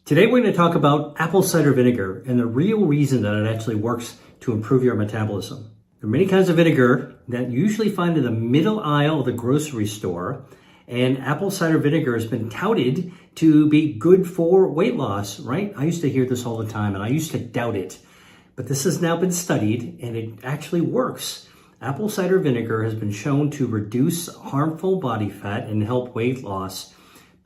Today we're going to talk about apple cider vinegar and the real reason that it actually works to improve your metabolism. There are many kinds of vinegar that you usually find in the middle aisle of the grocery store, and apple cider vinegar has been touted to be good for weight loss, right? I used to hear this all the time and I used to doubt it, but this has now been studied and it actually works. Apple cider vinegar has been shown to reduce harmful body fat and help weight loss.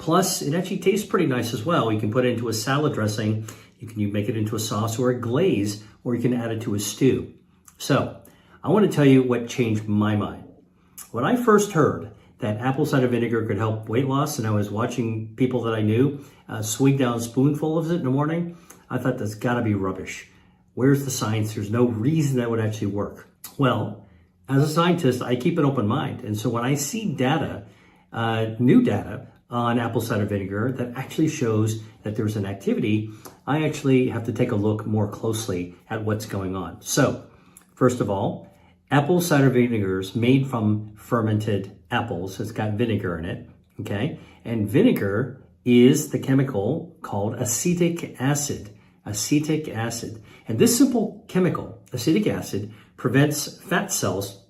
Plus, it actually tastes pretty nice as well. You can put it into a salad dressing, you can make it into a sauce or a glaze, or you can add it to a stew. So, I want to tell you what changed my mind. When I first heard that apple cider vinegar could help weight loss, and I was watching people that I knew swig down a spoonful of it in the morning, I thought that's gotta be rubbish. Where's the science? There's no reason that would actually work. Well, as a scientist, I keep an open mind. And so when I see data, new data, on apple cider vinegar that actually shows that there's an activity, I actually have to take a look more closely at what's going on. So, first of all, apple cider vinegar is made from fermented apples. It's got vinegar in it, okay? And vinegar is the chemical called acetic acid. Acetic acid. And this simple chemical, acetic acid, prevents fat cells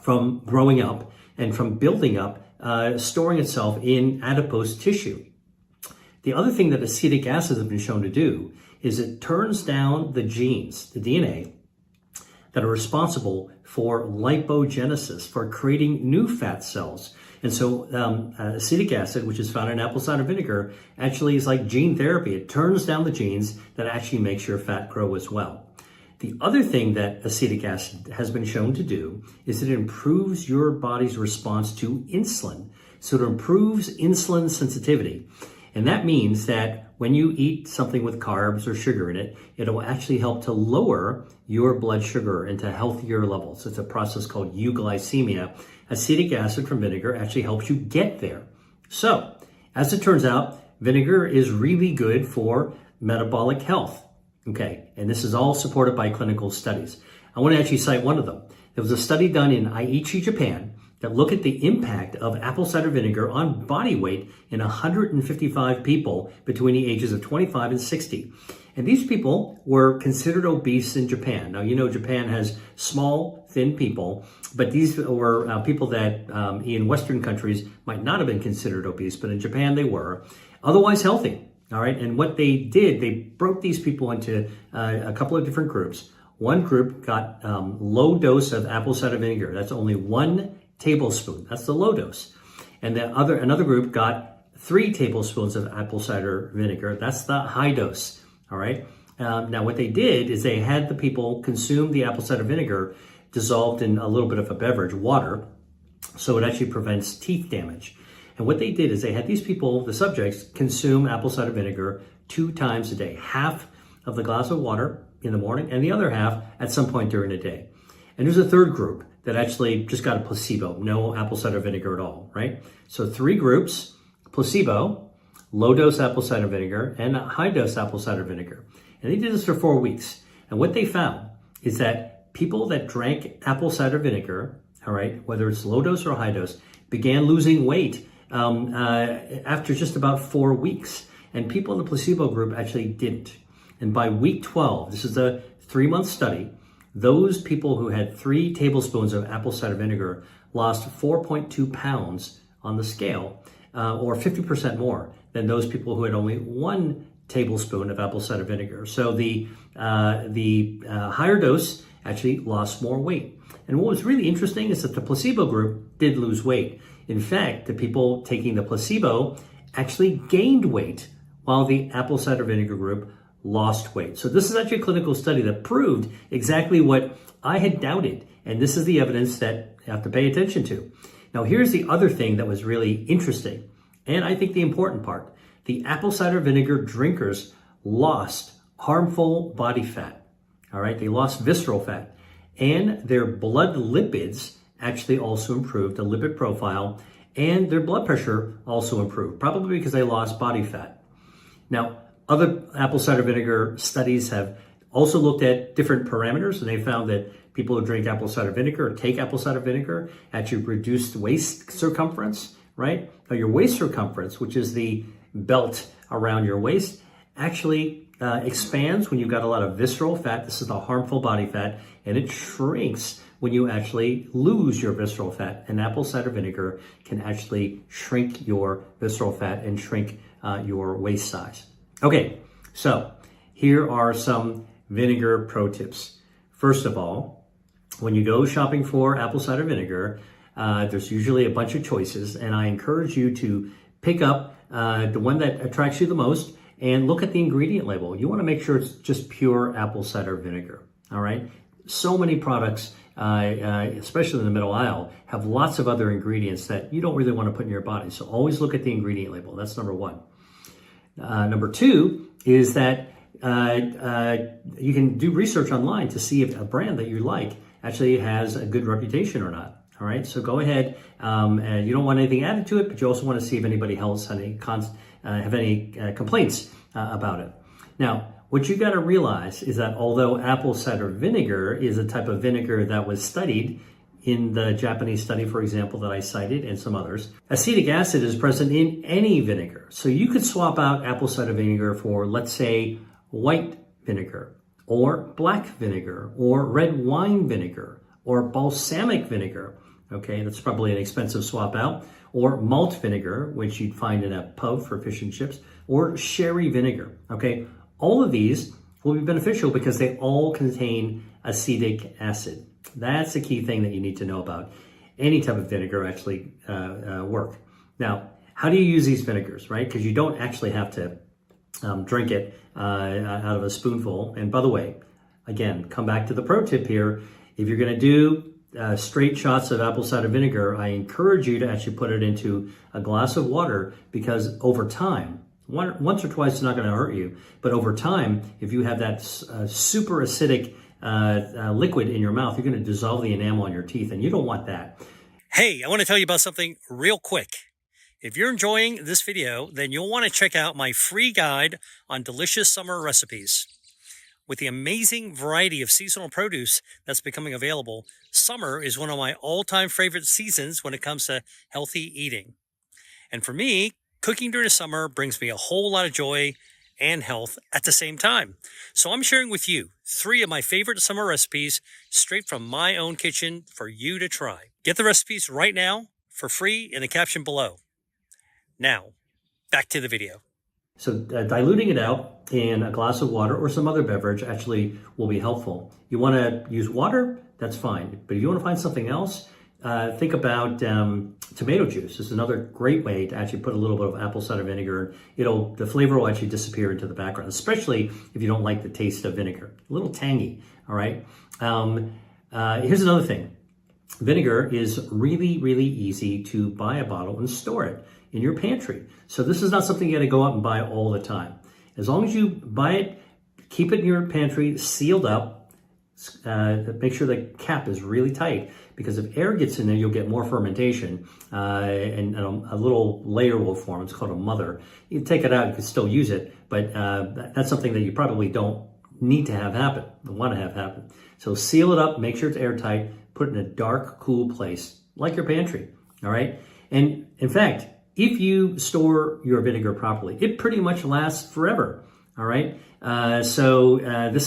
from growing up and from building up, storing itself in adipose tissue. The other thing that acetic acid has been shown to do is it turns down the genes, the DNA, that are responsible for lipogenesis, for creating new fat cells. And so acetic acid, which is found in apple cider vinegar, actually is like gene therapy. It turns down the genes that actually makes your fat grow as well. The other thing that acetic acid has been shown to do is it improves your body's response to insulin. So it improves insulin sensitivity. And that means that when you eat something with carbs or sugar in it, it'll actually help to lower your blood sugar into healthier levels. It's a process called euglycemia. Acetic acid from vinegar actually helps you get there. So, as it turns out, vinegar is really good for metabolic health. Okay, and this is all supported by clinical studies. I want to actually cite one of them. There was a study done in Aichi, Japan, that looked at the impact of apple cider vinegar on body weight in 155 people between the ages of 25 and 60. And these people were considered obese in Japan. Now, you know, Japan has small, thin people, but these were people that in Western countries might not have been considered obese, but in Japan they were. Otherwise healthy. All right, and what they did, they broke these people into a couple of different groups. One group got low dose of apple cider vinegar. That's only 1 tablespoon. That's the low dose. And another group got 3 tablespoons of apple cider vinegar. That's the high dose. All right. Now, what they did is they had the people consume the apple cider vinegar dissolved in a little bit of a beverage, water, so it actually prevents teeth damage. And what they did is they had these people, the subjects, consume apple cider vinegar 2 times a day, half of the glass of water in the morning and the other half at some point during the day. And there's a third group that actually just got a placebo, no apple cider vinegar at all, right? So 3 groups, placebo, low dose apple cider vinegar, and high dose apple cider vinegar. And they did this for 4 weeks. And what they found is that people that drank apple cider vinegar, all right, whether it's low dose or high dose, began losing weight after just about 4 weeks. And people in the placebo group actually didn't. And by week 12, this is a 3-month study, those people who had 3 tablespoons of apple cider vinegar lost 4.2 pounds on the scale, or 50% more than those people who had only 1 tablespoon of apple cider vinegar. So the higher dose actually lost more weight. And what was really interesting is that the placebo group did lose weight. In fact, the people taking the placebo actually gained weight while the apple cider vinegar group lost weight. So this is actually a clinical study that proved exactly what I had doubted. And this is the evidence that you have to pay attention to. Now, here's the other thing that was really interesting, and I think the important part. The apple cider vinegar drinkers lost harmful body fat. All right, they lost visceral fat. And their blood lipids actually also improved, the lipid profile, and their blood pressure also improved, probably because they lost body fat. Now, other apple cider vinegar studies have also looked at different parameters, and they found that people who drink apple cider vinegar or take apple cider vinegar actually reduced waist circumference, right? Now, your waist circumference, which is the belt around your waist, actually expands when you've got a lot of visceral fat. This is the harmful body fat, and it shrinks when you actually lose your visceral fat. And apple cider vinegar can actually shrink your visceral fat and shrink your waist size. Okay, so here are some vinegar pro tips. First of all, when you go shopping for apple cider vinegar, there's usually a bunch of choices, and I encourage you to pick up the one that attracts you the most and look at the ingredient label. You want to make sure it's just pure apple cider vinegar, all right? So many products, especially in the middle aisle, have lots of other ingredients that you don't really want to put in your body. So always look at the ingredient label. That's number one. Number two is that you can do research online to see if a brand that you like actually has a good reputation or not. All right, so go ahead. And you don't want anything added to it, but you also want to see if anybody else have any complaints about it. Now, what you got to realize is that although apple cider vinegar is a type of vinegar that was studied in the Japanese study, for example, that I cited, and some others, acetic acid is present in any vinegar. So you could swap out apple cider vinegar for, let's say, white vinegar, or black vinegar, or red wine vinegar, or balsamic vinegar. Okay, that's probably an expensive swap out. Or malt vinegar, which you'd find in a pub for fish and chips, or sherry vinegar. Okay, all of these will be beneficial because they all contain acetic acid. That's the key thing that you need to know about any type of vinegar actually work. Now, how do you use these vinegars, right? Because you don't actually have to drink it out of a spoonful. And by the way, again, come back to the pro tip here. If you're going to do straight shots of apple cider vinegar, I encourage you to actually put it into a glass of water, because over time, once or twice is not going to hurt you, but over time, if you have that super acidic liquid in your mouth, you're going to dissolve the enamel on your teeth, and you don't want that. Hey, I want to tell you about something real quick. If you're enjoying this video, then you'll want to check out my free guide on delicious summer recipes. With the amazing variety of seasonal produce that's becoming available, summer is one of my all-time favorite seasons when it comes to healthy eating. And for me, cooking during the summer brings me a whole lot of joy and health at the same time. So I'm sharing with you 3 of my favorite summer recipes straight from my own kitchen for you to try. Get the recipes right now for free in the caption below. Now, back to the video. So diluting it out in a glass of water or some other beverage actually will be helpful. You want to use water, that's fine. But if you want to find something else, think about tomato juice. It's another great way to actually put a little bit of apple cider vinegar. The flavor will actually disappear into the background, especially if you don't like the taste of vinegar. A little tangy, all right? Here's another thing. Vinegar is really, really easy to buy a bottle and store it in your pantry. So this is not something you got to go out and buy all the time. As long as you buy it, keep it in your pantry sealed up. Make sure the cap is really tight, because if air gets in there, you'll get more fermentation, and a little layer will form. It's called a mother. You take it out, you can still use it, but that's something that you probably don't need to have happen, want to have happen. So seal it up, make sure it's airtight, put it in a dark, cool place, like your pantry, all right? And in fact, if you store your vinegar properly, it pretty much lasts forever. All right. This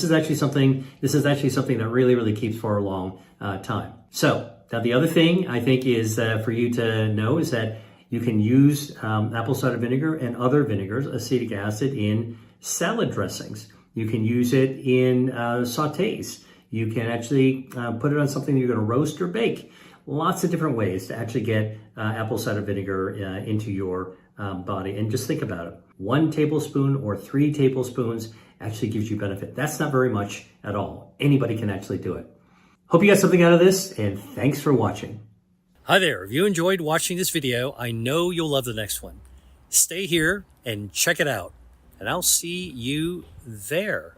is actually something that really, really keeps for a long time. So now the other thing I think is for you to know is that you can use apple cider vinegar and other vinegars, acetic acid, in salad dressings. You can use it in sautés. You can actually put it on something you're going to roast or bake. Lots of different ways to actually get apple cider vinegar into your body. And just think about it. 1 tablespoon or 3 tablespoons actually gives you benefit. That's not very much at all. Anybody can actually do it. Hope you got something out of this, and thanks for watching. Hi there. If you enjoyed watching this video, I know you'll love the next one. Stay here and check it out, and I'll see you there.